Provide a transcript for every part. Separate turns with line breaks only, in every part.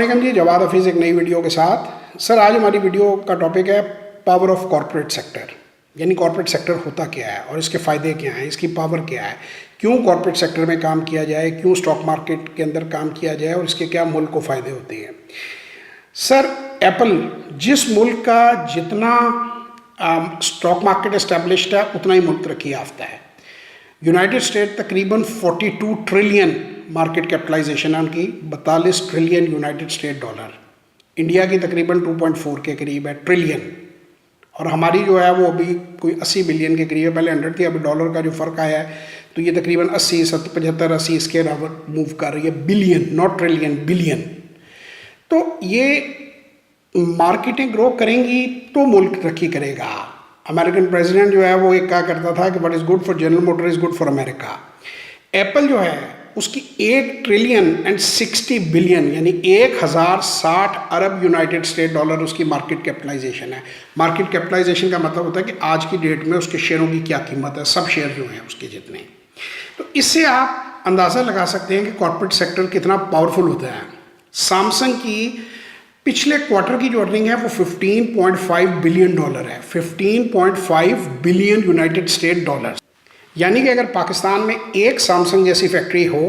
वालेकुम जी, जवाद हफीज़ एक नई वीडियो के साथ। सर आज हमारी वीडियो का टॉपिक है पावर ऑफ कॉरपोरेट सेक्टर, यानी कॉरपोरेट सेक्टर होता क्या है और इसके फ़ायदे क्या हैं, इसकी पावर क्या है, क्यों कॉरपोरेट सेक्टर में काम किया जाए, क्यों स्टॉक मार्केट के अंदर काम किया जाए और इसके क्या मुल्क को फ़ायदे होते हैं। सर एप्पल जिस मुल्क का जितना स्टॉक मार्केट इस्टेब्लिश्ड है उतना ही मुल्क तरक्की याफ्ता है। यूनाइटेड स्टेट तकरीबन 42 ट्रिलियन मार्केट कैपिटलाइजेशन है उनकी, 42 trillion United state dollar. India की तकरीबन 2.4 के करीब है ट्रिलियन, और हमारी जो है वो अभी कोई 80 बिलियन के करीब है। पहले 100 थी, अभी डॉलर का जो फ़र्क आया है तो ये तकरीबन 80 75 80 इसके बराबर मूव कर रही है। Billion, not trillion, billion. तो ये मार्केटें ग्रो करेंगी तो मुल्क तरक्की करेगा। अमेरिकन प्रेसिडेंट जो है वो एक कहा करता था कि what is good for general motor is good for America. Apple जो है उसकी 1 ट्रिलियन एंड 60 बिलियन यानी 1060 अरब यूनाइटेड स्टेट डॉलर उसकी मार्केट कैपिटलाइजेशन है। मार्केट कैपिटलाइजेशन का मतलब होता है कि आज की डेट में उसके शेयरों की क्या कीमत है, सब शेयर जो हैं उसके जितने। तो इससे आप अंदाज़ा लगा सकते हैं कि कॉर्पोरेट सेक्टर कितना पावरफुल होता है। सैमसंग की पिछले क्वार्टर की जो अर्निंग है वो 15.5 बिलियन डॉलर है, 15.5 बिलियन यूनाइटेड स्टेट डॉलर। यानी कि अगर पाकिस्तान में एक सैमसंग जैसी फैक्ट्री हो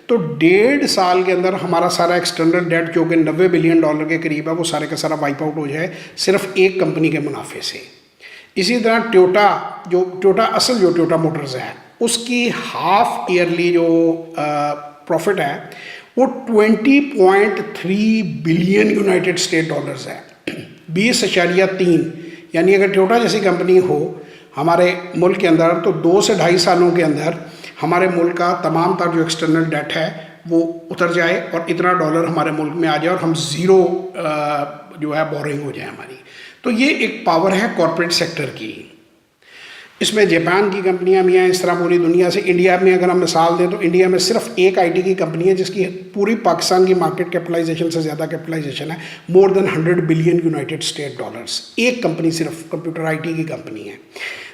तो 1.5 साल के अंदर हमारा सारा एक्सटर्नल डेट जो कि 90 बिलियन डॉलर के करीब है वो सारे का सारा वाइप आउट हो जाए सिर्फ एक कंपनी के मुनाफे से। इसी तरह टोयोटा असल जो टोयोटा मोटर्स है उसकी हाफ ईयरली जो प्रॉफिट है वो 20.3 बिलियन यूनाइटेड स्टेट डॉलर्स है, 20.3। यानी अगर टोयोटा जैसी कंपनी हो हमारे मुल्क के अंदर तो 2 से 2.5 सालों के अंदर हमारे मुल्क का तमाम तर जो एक्सटर्नल डेट है वो उतर जाए और इतना डॉलर हमारे मुल्क में आ जाए और हम ज़ीरो जो है बोरिंग हो जाए हमारी। तो ये एक पावर है कॉरपोरेट सेक्टर की। इसमें जापान की कंपनियां भी हैं, इस तरह पूरी दुनिया से। इंडिया में अगर हम मिसाल दें तो इंडिया में सिर्फ एक आईटी की कंपनी है जिसकी पूरी पाकिस्तान की मार्केट कैपिटलाइजेशन से ज़्यादा कैपिटलाइजेशन है, more than 100 billion United state dollars. एक कंपनी सिर्फ कंप्यूटर आईटी की कंपनी है।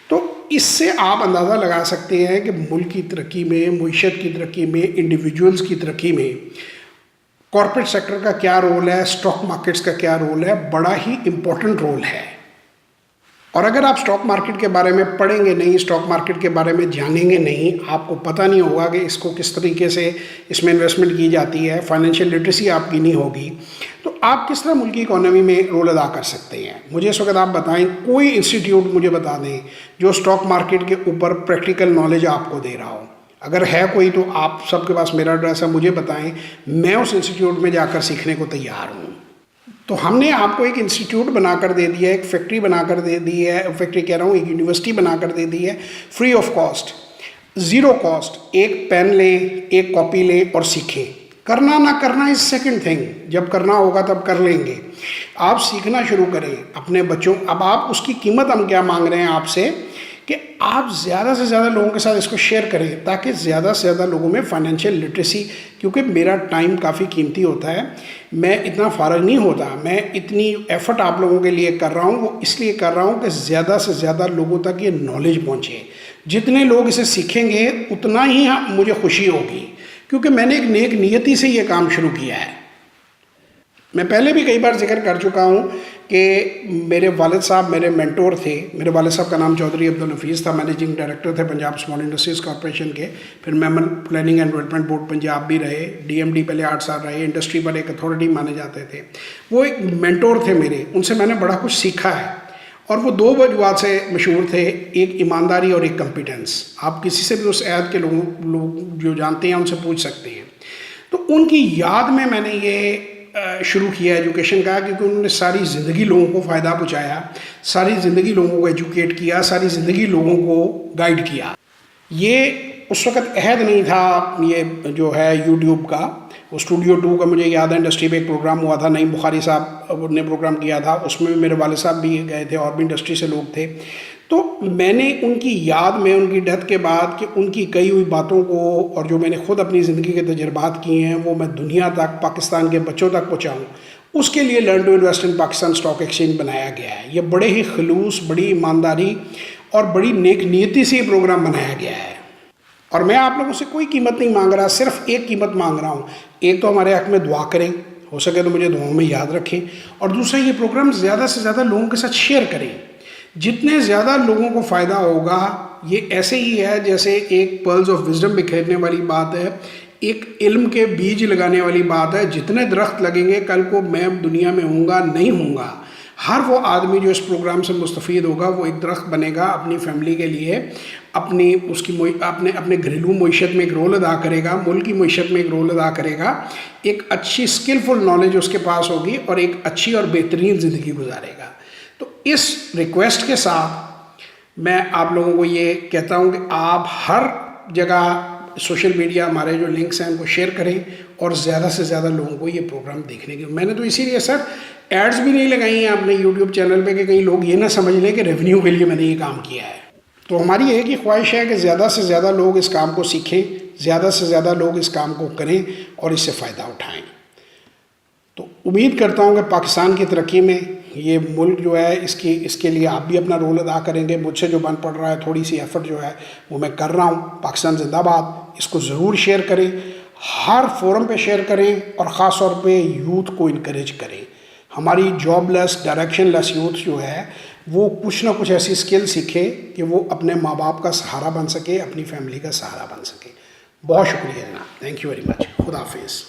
तो इससे आप अंदाज़ा लगा सकते हैं कि मुल्क की तरक्की में, मुईशत की तरक्की में, इंडिविजुअल्स की तरक्की में कॉरपोरेट सेक्टर का क्या रोल है, स्टॉक मार्केट्स का क्या रोल है। बड़ा ही इम्पोर्टेंट रोल है। और अगर आप स्टॉक मार्केट के बारे में पढ़ेंगे नहीं, स्टॉक मार्केट के बारे में जानेंगे नहीं, आपको पता नहीं होगा कि इसको किस तरीके से इसमें इन्वेस्टमेंट की जाती है, फाइनेंशियल लिटरेसी आपकी नहीं होगी, तो आप किस तरह मुल्क की इकोनॉमी में रोल अदा कर सकते हैं। मुझे इस वक्त आप बताएं, कोई इंस्टीट्यूट मुझे बता दें जो स्टॉक मार्केट के ऊपर प्रैक्टिकल नॉलेज आपको दे रहा हो। अगर है कोई तो आप सबके पास मेरा एड्रेस है, मुझे बताएं, मैं उस इंस्टीट्यूट में जाकर सीखने को तैयार हूँ। तो हमने आपको एक इंस्टीट्यूट बनाकर दे दिया है, एक फैक्ट्री बनाकर दे दी है, फैक्ट्री कह रहा हूँ, एक यूनिवर्सिटी बनाकर दे दी है, free of cost, zero cost. एक पेन लें, एक कॉपी लें और सीखें। करना ना करना इज़ सेकंड थिंग, जब करना होगा तब कर लेंगे। आप सीखना शुरू करें अपने बच्चों। अब आप उसकी कीमत हम क्या मांग रहे हैं आपसे कि आप ज़्यादा से ज़्यादा लोगों के साथ इसको शेयर करें ताकि ज़्यादा से ज़्यादा लोगों में फाइनेंशियल लिटरेसी, क्योंकि मेरा टाइम काफ़ी कीमती होता है, मैं इतना फारग नहीं होता, मैं इतनी एफ़र्ट आप लोगों के लिए कर रहा हूँ वो इसलिए कर रहा हूँ कि ज़्यादा से ज़्यादा लोगों तक ये नॉलेज पहुँचे। जितने लोग इसे सीखेंगे उतना ही मुझे खुशी होगी, क्योंकि मैंने एक नेक नियति से ये काम शुरू किया है। मैं पहले भी कई बार जिक्र कर चुका हूँ कि मेरे वालिद साहब मेरे मेंटोर थे। मेरे वालिद साहब का नाम चौधरी अब्दुल हफीज़ था, मैनेजिंग डायरेक्टर थे पंजाब स्मॉल इंडस्ट्रीज़ कॉरपोरेशन के। फिर member planning and development board Punjab भी रहे, डीएमडी पहले 8 साल रहे, इंडस्ट्री पर एक अथॉरिटी माने जाते थे। वो एक मेंटोर थे मेरे, उनसे मैंने बड़ा कुछ सीखा है। और वो 2 वजूहात से मशहूर थे, एक ईमानदारी और एक कॉम्पिटेंस। आप किसी से भी उस ऐद के लोग जो जानते हैं उनसे पूछ सकते हैं। तो उनकी याद में मैंने ये शुरू किया एजुकेशन का, क्योंकि उन्होंने सारी ज़िंदगी लोगों को फ़ायदा पहुँचाया, सारी ज़िंदगी लोगों को एजुकेट किया, सारी ज़िंदगी लोगों को गाइड किया। ये उस वक़्त अहद नहीं था ये जो है यूट्यूब का। वो स्टूडियो 2 का मुझे याद है, इंडस्ट्री में एक प्रोग्राम हुआ था, नईम बुखारी साहब ने प्रोग्राम किया था, उसमें भी मेरे वालिद साहब भी गए थे और भी इंडस्ट्री से लोग थे। तो मैंने उनकी याद में, उनकी डेथ के बाद, कि उनकी कही हुई बातों को और जो मैंने ख़ुद अपनी ज़िंदगी के तजर्बात किए हैं वो मैं दुनिया तक, पाकिस्तान के बच्चों तक पहुँचाऊँ, उसके लिए learn to invest in Pakistan stock exchange बनाया गया है। ये बड़े ही खलूस, बड़ी ईमानदारी और बड़ी नेक नीयति से ये प्रोग्राम बनाया गया है। और मैं आप लोगों से कोई कीमत नहीं मांग रहा, सिर्फ एक कीमत मांग रहा हूँ। एक तो हमारे हक़ में दुआ करें, ہو سکے تو مجھے دعاؤں میں یاد رکھیں، اور دوسرا یہ پروگرام زیادہ سے زیادہ لوگوں کے ساتھ شیئر کریں. جتنے زیادہ لوگوں کو فائدہ ہوگا، یہ ایسے ہی ہے جیسے ایک پرلز آف وزڈم بکھیرنے والی بات ہے، ایک علم کے بیج لگانے والی بات ہے. جتنے درخت لگیں گے، کل کو میں دنیا میں ہوں گا نہیں ہوں گا، ہر وہ آدمی جو اس پروگرام سے مستفید ہوگا وہ ایک درخت بنے گا، اپنی فیملی کے لیے، اپنے گھریلو معیشت میں ایک رول ادا کرے گا، ملک کی معیشت میں ایک رول ادا کرے گا، ایک اچھی اسکلفل نالج اس کے پاس ہوگی اور ایک اچھی اور بہترین زندگی گزارے گا. تو اس ریکویسٹ کے ساتھ میں آپ لوگوں کو یہ کہتا ہوں کہ آپ ہر جگہ سوشل میڈیا ہمارے جو لنکس ہیں ان کو شیئر کریں اور زیادہ سے زیادہ لوگوں کو یہ پروگرام دیکھنے کے. میں نے تو اسی لیے سر ایڈز بھی نہیں لگائی ہیں اپنے یوٹیوب چینل پہ کہ کہیں لوگ یہ نہ سمجھ لیں کہ ریونیو کے لیے میں نے یہ کام کیا ہے. تو ہماری ایک ہی خواہش ہے کہ زیادہ سے زیادہ لوگ اس کام کو سیکھیں، زیادہ سے زیادہ لوگ اس کام کو کریں اور اس سے فائدہ اٹھائیں. تو امید کرتا ہوں کہ پاکستان کی ترقی میں یہ ملک جو ہے اس کے لیے آپ بھی اپنا رول ادا کریں گے. مجھ سے جو بن پڑ رہا ہے، تھوڑی سی ایفرٹ جو ہے وہ میں کر رہا ہوں. پاکستان زندہ باد. اس کو ضرور شیئر کریں، ہر فورم پہ شیئر کریں، اور خاص طور پہ یوتھ کو انکریج کریں. ہماری جاب لیس، ڈائریکشن لیس یوتھ جو ہے وہ کچھ نہ کچھ ایسی اسکل سیکھے کہ وہ اپنے ماں باپ کا سہارا بن سکے، اپنی فیملی کا سہارا بن سکے. بہت شکریہ جناب. Thank you very much. خدا حافظ.